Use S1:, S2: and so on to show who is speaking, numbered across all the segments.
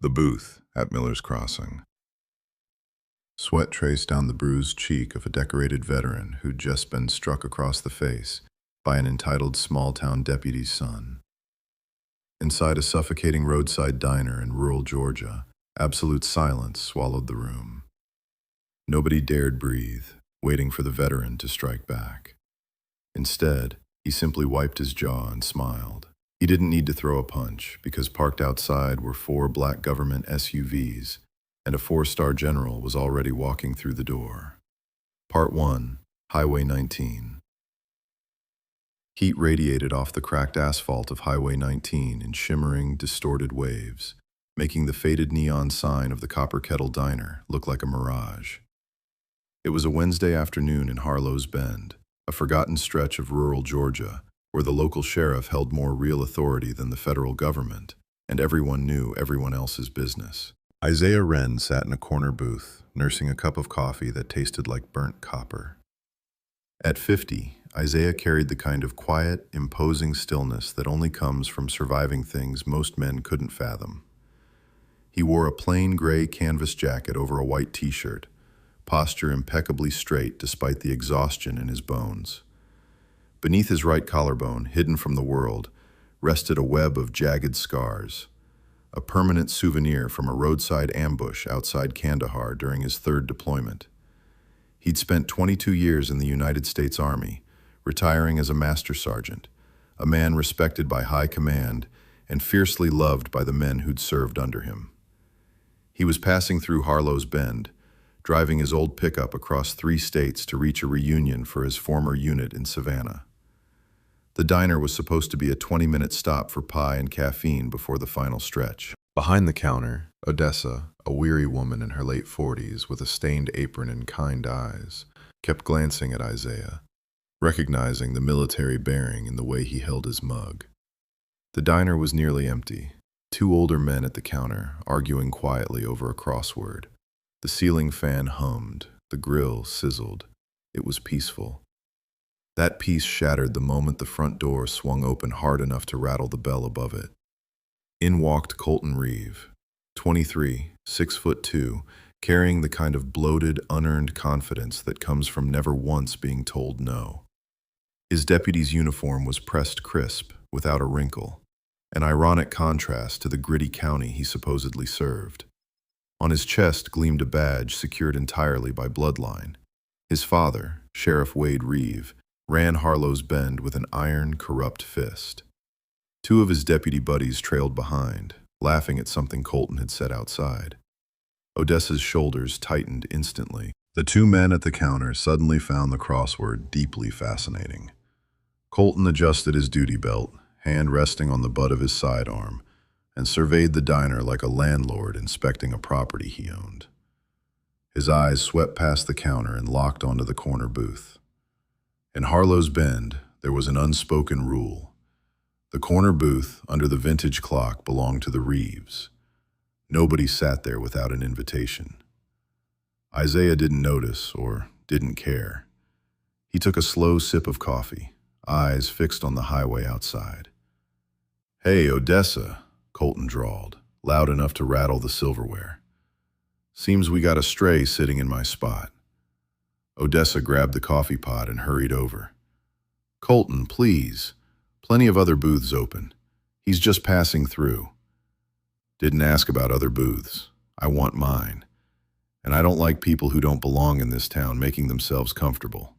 S1: The booth at Miller's Crossing. Sweat traced down the bruised cheek of a decorated veteran who'd just been struck across the face by an entitled small-town deputy's son. Inside a suffocating roadside diner in rural Georgia, absolute silence swallowed the room. Nobody dared breathe, waiting for the veteran to strike back. Instead, he simply wiped his jaw and smiled. He didn't need to throw a punch, because parked outside were 4 black government SUVs, and a 4-star general was already walking through the door. Part 1, Highway 19. Heat radiated off the cracked asphalt of Highway 19 in shimmering, distorted waves, making the faded neon sign of the Copper Kettle Diner look like a mirage. It was a Wednesday afternoon in Harlow's Bend, a forgotten stretch of rural Georgia, where the local sheriff held more real authority than the federal government, and everyone knew everyone else's business. Isaiah Wren sat in a corner booth, nursing a cup of coffee that tasted like burnt copper. At 50, Isaiah carried the kind of quiet, imposing stillness that only comes from surviving things most men couldn't fathom. He wore a plain gray canvas jacket over a white t-shirt, posture impeccably straight despite the exhaustion in his bones. Beneath his right collarbone, hidden from the world, rested a web of jagged scars, a permanent souvenir from a roadside ambush outside Kandahar during his 3rd deployment. He'd spent 22 years in the United States Army, retiring as a master sergeant, a man respected by high command and fiercely loved by the men who'd served under him. He was passing through Harlow's Bend, driving his old pickup across 3 states to reach a reunion for his former unit in Savannah. The diner was supposed to be a 20-minute stop for pie and caffeine before the final stretch. Behind the counter, Odessa, a weary woman in her late 40s with a stained apron and kind eyes, kept glancing at Isaiah, recognizing the military bearing in the way he held his mug. The diner was nearly empty, 2 older men at the counter arguing quietly over a crossword. The ceiling fan hummed, the grill sizzled. It was peaceful. That peace shattered the moment the front door swung open hard enough to rattle the bell above it. In walked Colton Reeve, 23, 6'2", carrying the kind of bloated, unearned confidence that comes from never once being told no. His deputy's uniform was pressed crisp, without a wrinkle, an ironic contrast to the gritty county he supposedly served. On his chest gleamed a badge secured entirely by bloodline. His father, Sheriff Wade Reeve, ran Harlow's Bend with an iron, corrupt fist. 2 of his deputy buddies trailed behind, laughing at something Colton had said outside. Odessa's shoulders tightened instantly. The 2 men at the counter suddenly found the crossword deeply fascinating. Colton adjusted his duty belt, hand resting on the butt of his sidearm, and surveyed the diner like a landlord inspecting a property he owned. His eyes swept past the counter and locked onto the corner booth. In Harlow's Bend, there was an unspoken rule. The corner booth under the vintage clock belonged to the Reeves. Nobody sat there without an invitation. Isaiah didn't notice or didn't care. He took a slow sip of coffee, eyes fixed on the highway outside. "Hey, Odessa," Colton drawled, loud enough to rattle the silverware. "Seems we got a stray sitting in my spot." Odessa grabbed the coffee pot and hurried over. "Colton, please. Plenty of other booths open. He's just passing through." "Didn't ask about other booths. I want mine. And I don't like people who don't belong in this town making themselves comfortable."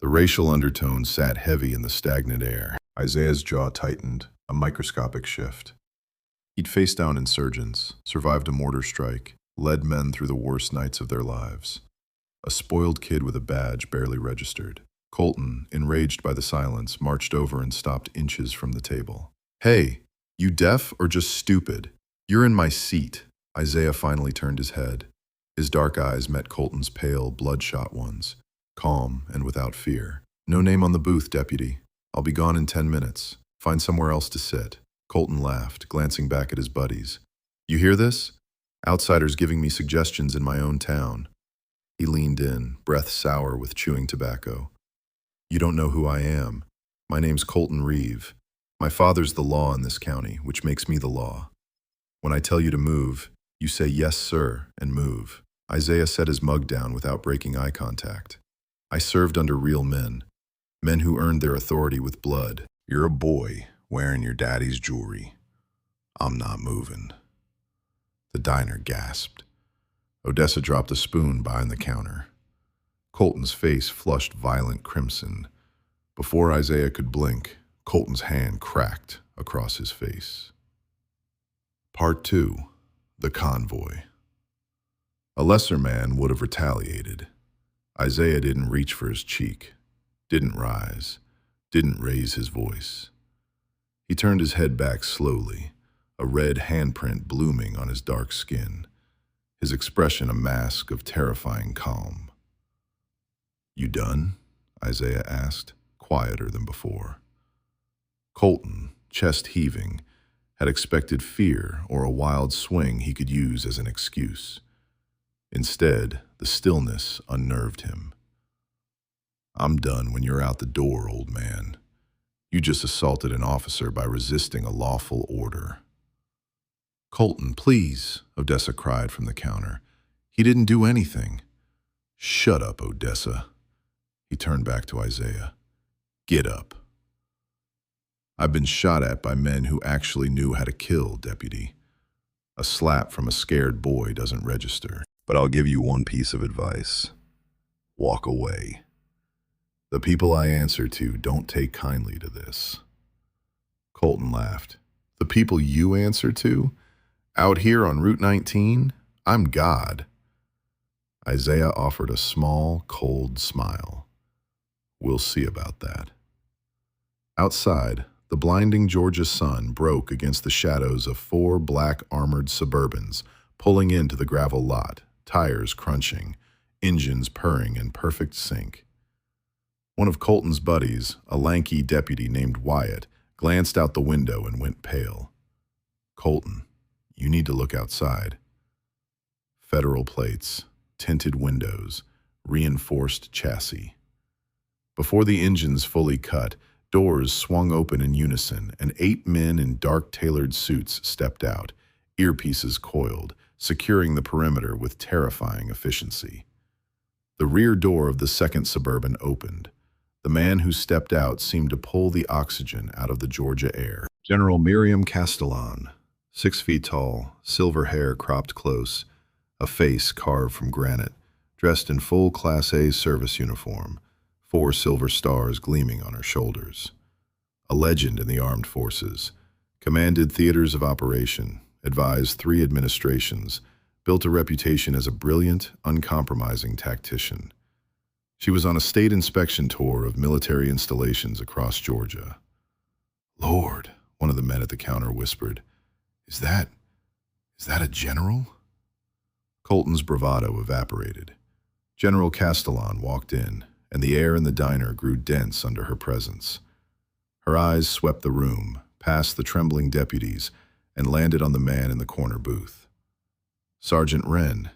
S1: The racial undertones sat heavy in the stagnant air. Isaiah's jaw tightened, a microscopic shift. He'd faced down insurgents, survived a mortar strike, led men through the worst nights of their lives. A spoiled kid with a badge barely registered. Colton, enraged by the silence, marched over and stopped inches from the table. "Hey, you deaf or just stupid? You're in my seat." Isaiah finally turned his head. His dark eyes met Colton's pale, bloodshot ones, calm and without fear. "No name on the booth, deputy. I'll be gone in 10 minutes. Find somewhere else to sit." Colton laughed, glancing back at his buddies. "You hear this? Outsiders giving me suggestions in my own town." He leaned in, breath sour with chewing tobacco. "You don't know who I am. My name's Colton Reeve. My father's the law in this county, which makes me the law." When I tell you to move, you say yes, sir, and move. Isaiah set his mug down without breaking eye contact. I served under real men, men who earned their authority with blood. You're a boy wearing your daddy's jewelry. I'm not moving. The diner gasped. Odessa dropped a spoon behind the counter. Colton's face flushed violent crimson. Before Isaiah could blink, Colton's hand cracked across his face. Part 2. The Convoy. A lesser man would have retaliated. Isaiah didn't reach for his cheek, didn't rise, didn't raise his voice. He turned his head back slowly, a red handprint blooming on his dark skin, his expression a mask of terrifying calm. You done? Isaiah asked, quieter than before. Colton, chest heaving, had expected fear or a wild swing he could use as an excuse. Instead, the stillness unnerved him. I'm done when you're out the door, old man. You just assaulted an officer by resisting a lawful order. Colton, please, Odessa cried from the counter. He didn't do anything. Shut up, Odessa. He turned back to Isaiah. Get up. I've been shot at by men who actually knew how to kill, Deputy. A slap from a scared boy doesn't register. But I'll give you one piece of advice. Walk away. The people I answer to don't take kindly to this. Colton laughed. The people you answer to? Out here on Route 19? I'm God. Isaiah offered a small, cold smile. We'll see about that. Outside, the blinding Georgia sun broke against the shadows of 4 black armored Suburbans pulling into the gravel lot, tires crunching, engines purring in perfect sync. One of Colton's buddies, a lanky deputy named Wyatt, glanced out the window and went pale. Colton, you need to look outside. Federal plates, tinted windows, reinforced chassis. Before the engines fully cut, doors swung open in unison and 8 men in dark tailored suits stepped out, earpieces coiled, securing the perimeter with terrifying efficiency. The rear door of the second Suburban opened. The man who stepped out seemed to pull the oxygen out of the Georgia air. General Miriam Castellan, 6 feet tall, silver hair cropped close, a face carved from granite, dressed in full Class A service uniform, 4 silver stars gleaming on her shoulders. A legend in the armed forces, commanded theaters of operation, advised 3 administrations, built a reputation as a brilliant, uncompromising tactician. She was on a state inspection tour of military installations across Georgia. Lord, one of the men at the counter whispered, Is that a general? Colton's bravado evaporated. General Castellan walked in, and the air in the diner grew dense under her presence. Her eyes swept the room, past the trembling deputies, and landed on the man in the corner booth. Sergeant Wren.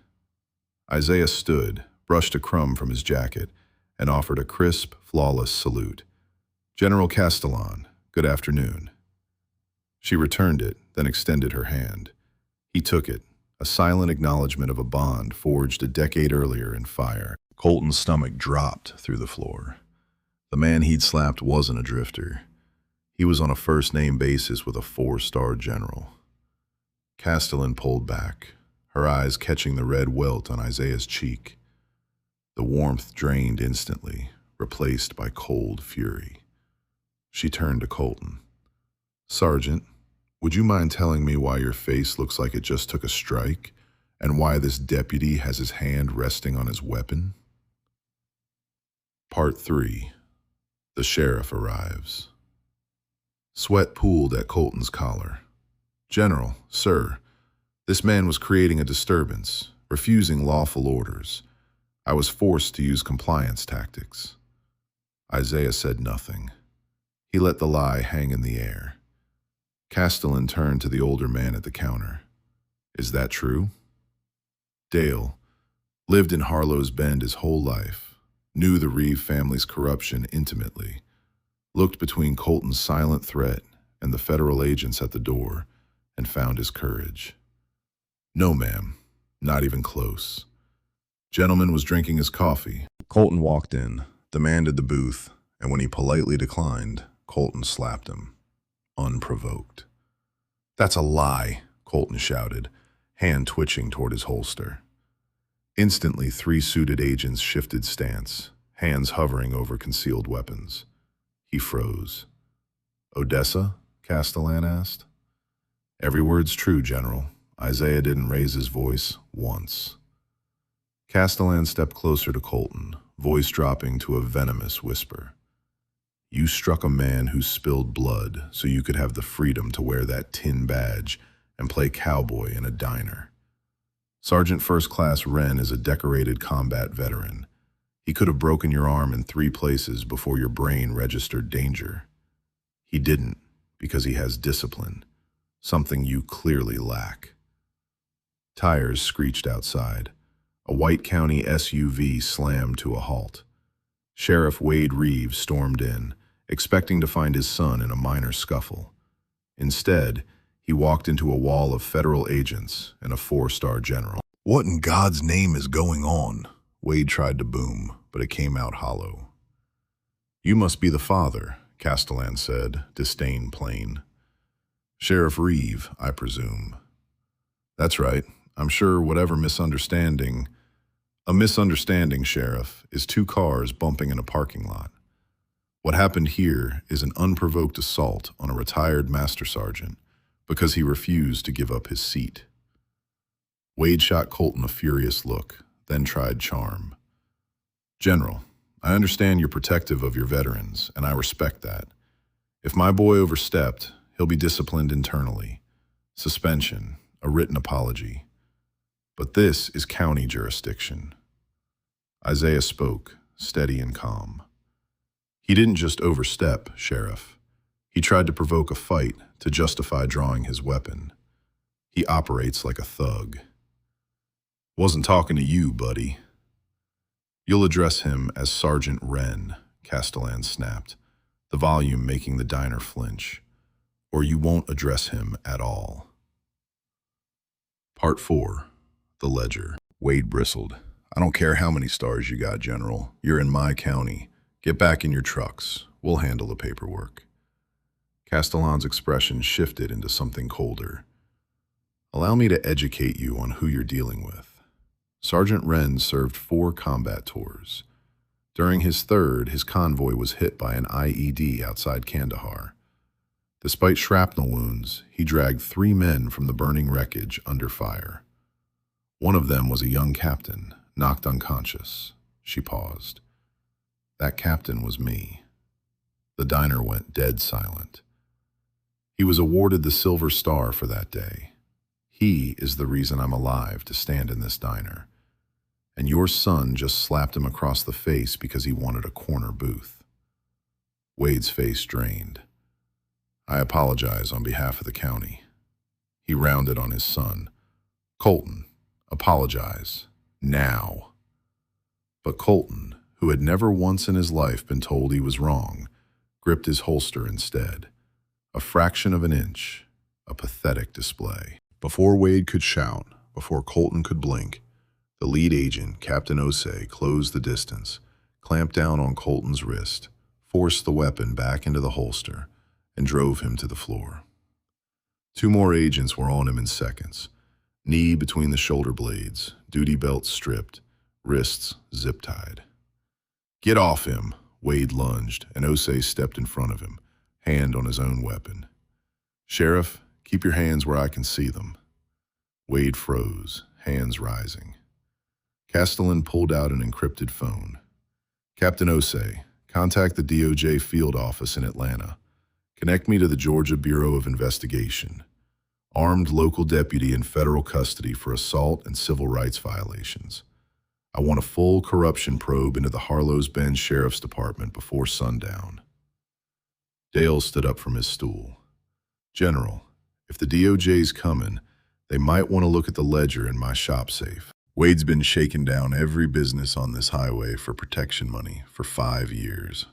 S1: Isaiah stood, brushed a crumb from his jacket, and offered a crisp, flawless salute. General Castellan, good afternoon. She returned it, then extended her hand. He took it, a silent acknowledgement of a bond forged a decade earlier in fire. Colton's stomach dropped through the floor. The man he'd slapped wasn't a drifter. He was on a first-name basis with a 4-star general. Castellan pulled back, her eyes catching the red welt on Isaiah's cheek. The warmth drained instantly, replaced by cold fury. She turned to Colton. Sergeant, would you mind telling me why your face looks like it just took a strike, and why this deputy has his hand resting on his weapon? Part 3. The sheriff arrives. Sweat pooled at Colton's collar. General, sir, this man was creating a disturbance, refusing lawful orders. I was forced to use compliance tactics. Isaiah said nothing. He let the lie hang in the air. Castellan turned to the older man at the counter. Is that true? Dale lived in Harlow's Bend his whole life, knew the Reeve family's corruption intimately, looked between Colton's silent threat and the federal agents at the door, and found his courage. "No, ma'am, not even close." Gentleman was drinking his coffee. Colton walked in, demanded the booth, and when he politely declined, Colton slapped him, unprovoked. "That's a lie," Colton shouted, hand twitching toward his holster. Instantly, 3 suited agents shifted stance, hands hovering over concealed weapons. He froze. "Odessa?" Castellan asked. "Every word's true, General." Isaiah didn't raise his voice once. Castellan stepped closer to Colton, voice dropping to a venomous whisper. "You struck a man who spilled blood so you could have the freedom to wear that tin badge and play cowboy in a diner. Sergeant First Class Wren is a decorated combat veteran. He could have broken your arm in 3 places before your brain registered danger. He didn't, because he has discipline, something you clearly lack." Tires screeched outside. A White County SUV slammed to a halt. Sheriff Wade Reeves stormed in, expecting to find his son in a minor scuffle. Instead, he walked into a wall of federal agents and a 4-star general. "What in God's name is going on?" Wade tried to boom, but it came out hollow. "You must be the father," Castellan said, disdain plain. "Sheriff Reeve, I presume." "That's right. I'm sure whatever misunderstanding—" "A misunderstanding, Sheriff, is 2 cars bumping in a parking lot. What happened here is an unprovoked assault on a retired master sergeant because he refused to give up his seat." Wade shot Colton a furious look, then tried charm. "General, I understand you're protective of your veterans, and I respect that. If my boy overstepped, he'll be disciplined internally. Suspension, a written apology. But this is county jurisdiction." Isaiah spoke, steady and calm. "He didn't just overstep, Sheriff. He tried to provoke a fight to justify drawing his weapon. He operates like a thug." "Wasn't talking to you, buddy." "You'll address him as Sergeant Wren," Castellan snapped, the volume making the diner flinch. "Or you won't address him at all." Part 4. The Ledger. Wade bristled. "I don't care how many stars you got, General. You're in my county. Get back in your trucks. We'll handle the paperwork." Castellan's expression shifted into something colder. "Allow me to educate you on who you're dealing with. Sergeant Wren served 4 combat tours. During his 3rd, his convoy was hit by an IED outside Kandahar. Despite shrapnel wounds, he dragged 3 men from the burning wreckage under fire. One of them was a young captain, knocked unconscious." She paused. "That captain was me." The diner went dead silent. "He was awarded the Silver Star for that day. He is the reason I'm alive to stand in this diner. And your son just slapped him across the face because he wanted a corner booth." Wade's face drained. "I apologize on behalf of the county." He rounded on his son. "Colton, apologize. Now." But Colton, who had never once in his life been told he was wrong, gripped his holster instead. A fraction of an inch, a pathetic display. Before Wade could shout, before Colton could blink, the lead agent, Captain Osei, closed the distance, clamped down on Colton's wrist, forced the weapon back into the holster, and drove him to the floor. 2 more agents were on him in seconds, knee between the shoulder blades, duty belt stripped, wrists zip-tied. "Get off him," Wade lunged, and Osei stepped in front of him, hand on his own weapon. "Sheriff, keep your hands where I can see them." Wade froze, hands rising. Castellan pulled out an encrypted phone. "Captain Osei, contact the DOJ field office in Atlanta. Connect me to the Georgia Bureau of Investigation. Armed local deputy in federal custody for assault and civil rights violations. I want a full corruption probe into the Harlow's Bend Sheriff's Department before sundown." Dale stood up from his stool. "General, if the DOJ's coming, they might want to look at the ledger in my shop safe. Wade's been shaking down every business on this highway for protection money for 5 years.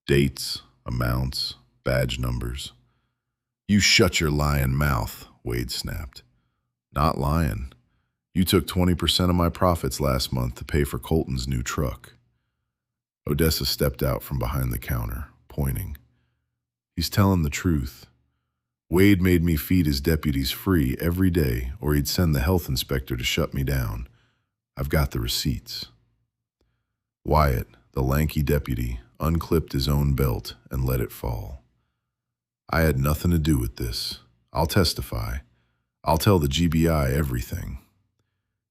S1: Dates, amounts, badge numbers." "You shut your lying mouth," Wade snapped. Not lying. You took 20% of my profits last month to pay for Colton's new truck. Odessa stepped out from behind the counter, pointing. He's telling the truth. Wade made me feed his deputies free every day, or he'd send the health inspector to shut me down. I've got the receipts. Wyatt, the lanky deputy, unclipped his own belt and let it fall. I had nothing to do with this. I'll testify. I'll tell the GBI everything.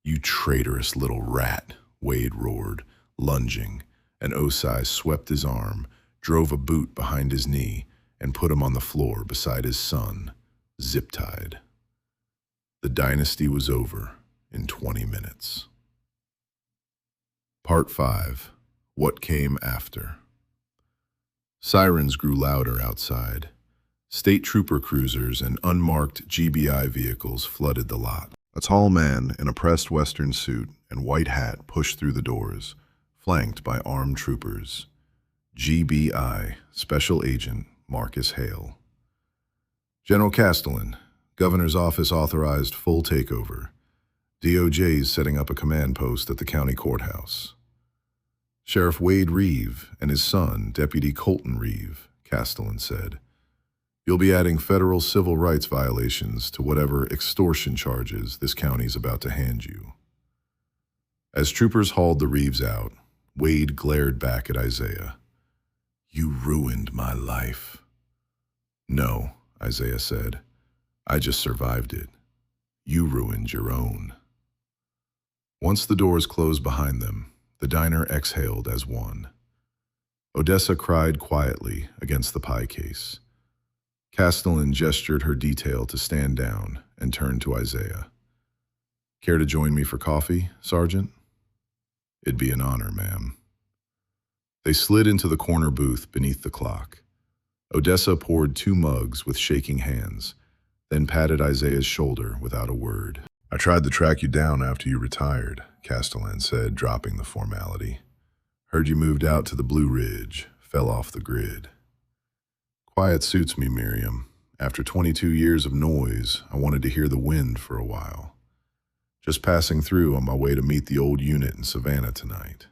S1: You traitorous little rat, Wade roared, lunging, and Osai swept his arm, drove a boot behind his knee, and put him on the floor beside his son, zip-tied. The dynasty was over in 20 minutes. Part 5. What Came After. Sirens grew louder outside. State trooper cruisers and unmarked GBI vehicles flooded the lot. A tall man in a pressed western suit and white hat pushed through the doors, flanked by armed troopers. GBI Special Agent Marcus Hale. General Castellan, Governor's office authorized full takeover. DOJ's setting up a command post at the county courthouse. Sheriff Wade Reeve and his son, Deputy Colton Reeve, Castellan said. You'll be adding federal civil rights violations to whatever extortion charges this county's about to hand you. As troopers hauled the Reeves out, Wade glared back at Isaiah. You ruined my life. No, Isaiah said. I just survived it. You ruined your own. Once the doors closed behind them, the diner exhaled as one. Odessa cried quietly against the pie case. Castellan gestured her detail to stand down and turned to Isaiah. Care to join me for coffee, Sergeant? It'd be an honor, ma'am. They slid into the corner booth beneath the clock. Odessa poured 2 mugs with shaking hands, then patted Isaiah's shoulder without a word. I tried to track you down after you retired, Castellan said, dropping the formality. Heard you moved out to the Blue Ridge, fell off the grid. Quiet suits me, Miriam. After 22 years of noise, I wanted to hear the wind for a while. Just passing through on my way to meet the old unit in Savannah tonight.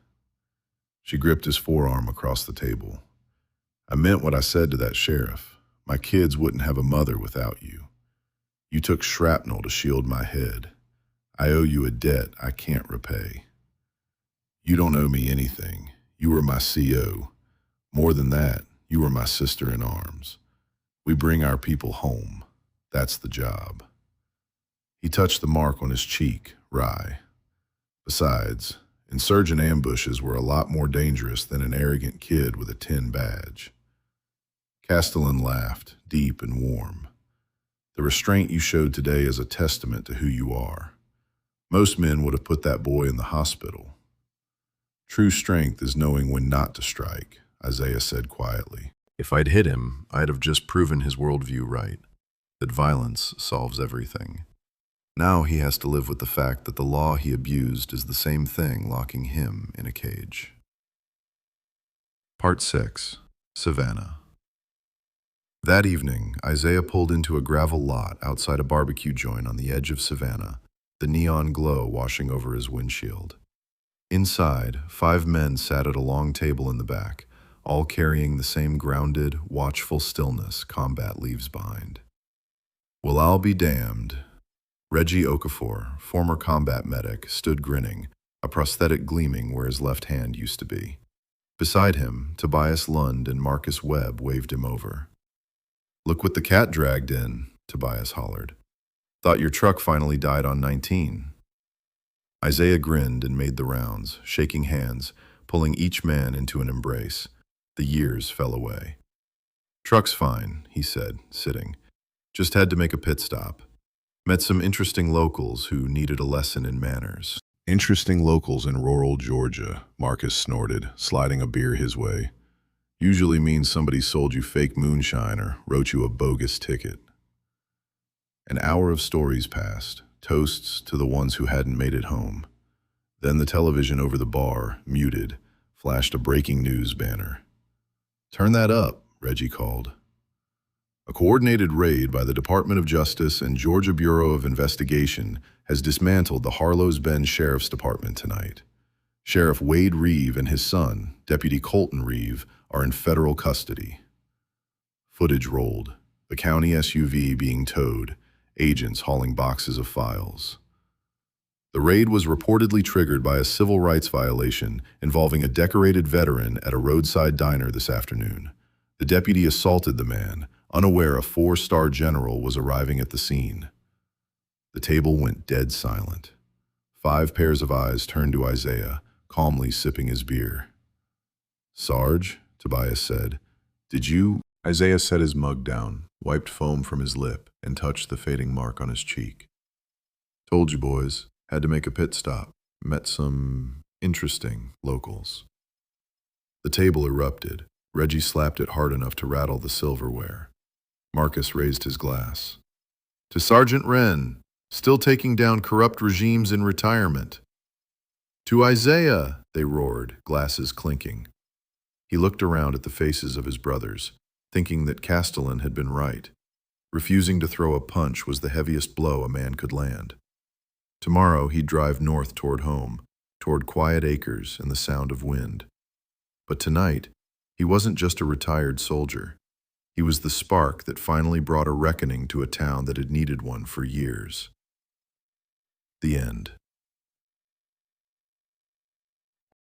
S1: She gripped his forearm across the table. I meant what I said to that sheriff. My kids wouldn't have a mother without you. You took shrapnel to shield my head. I owe you a debt I can't repay. You don't owe me anything. You were my CO. More than that, you were my sister in arms. We bring our people home. That's the job. He touched the mark on his cheek, wry. Besides, insurgent ambushes were a lot more dangerous than an arrogant kid with a tin badge. Castellan laughed, deep and warm. The restraint you showed today is a testament to who you are. Most men would have put that boy in the hospital. True strength is knowing when not to strike, Isaiah said quietly. If I'd hit him, I'd have just proven his worldview right, that violence solves everything. Now he has to live with the fact that the law he abused is the same thing locking him in a cage. Part 6. Savannah. That evening, Isaiah pulled into a gravel lot outside a barbecue joint on the edge of Savannah, the neon glow washing over his windshield. Inside, 5 men sat at a long table in the back, all carrying the same grounded, watchful stillness combat leaves behind. Well, I'll be damned. Reggie Okafor, former combat medic, stood grinning, a prosthetic gleaming where his left hand used to be. Beside him, Tobias Lund and Marcus Webb waved him over. Look what the cat dragged in, Tobias hollered. Thought your truck finally died on 19. Isaiah grinned and made the rounds, shaking hands, pulling each man into an embrace. The years fell away. Truck's fine, he said, sitting. Just had to make a pit stop. Met some interesting locals who needed a lesson in manners. Interesting locals in rural Georgia, Marcus snorted, sliding a beer his way. Usually means somebody sold you fake moonshine or wrote you a bogus ticket. An hour of stories passed, toasts to the ones who hadn't made it home. Then the television over the bar, muted, flashed a breaking news banner. Turn that up, Reggie called. A coordinated raid by the Department of Justice and Georgia Bureau of Investigation has dismantled the Harlow's Bend Sheriff's Department tonight. Sheriff Wade Reeve and his son, Deputy Colton Reeve, are in federal custody. Footage rolled, the county SUV being towed, agents hauling boxes of files. The raid was reportedly triggered by a civil rights violation involving a decorated veteran at a roadside diner this afternoon. The deputy assaulted the man, unaware a four-star general was arriving at the scene. The table went dead silent. 5 pairs of eyes turned to Isaiah, calmly sipping his beer. "Sarge," Tobias said, "did you—" Isaiah set his mug down, wiped foam from his lip, and touched the fading mark on his cheek. "Told you, boys. Had to make a pit stop. Met some interesting locals." The table erupted. Reggie slapped it hard enough to rattle the silverware. Marcus raised his glass. "To Sergeant Wren, still taking down corrupt regimes in retirement." "To Isaiah," they roared, glasses clinking. He looked around at the faces of his brothers, thinking that Castellan had been right. Refusing to throw a punch was the heaviest blow a man could land. Tomorrow he'd drive north toward home, toward quiet acres and the sound of wind. But tonight, he wasn't just a retired soldier. He was the spark that finally brought a reckoning to a town that had needed one for years. The end.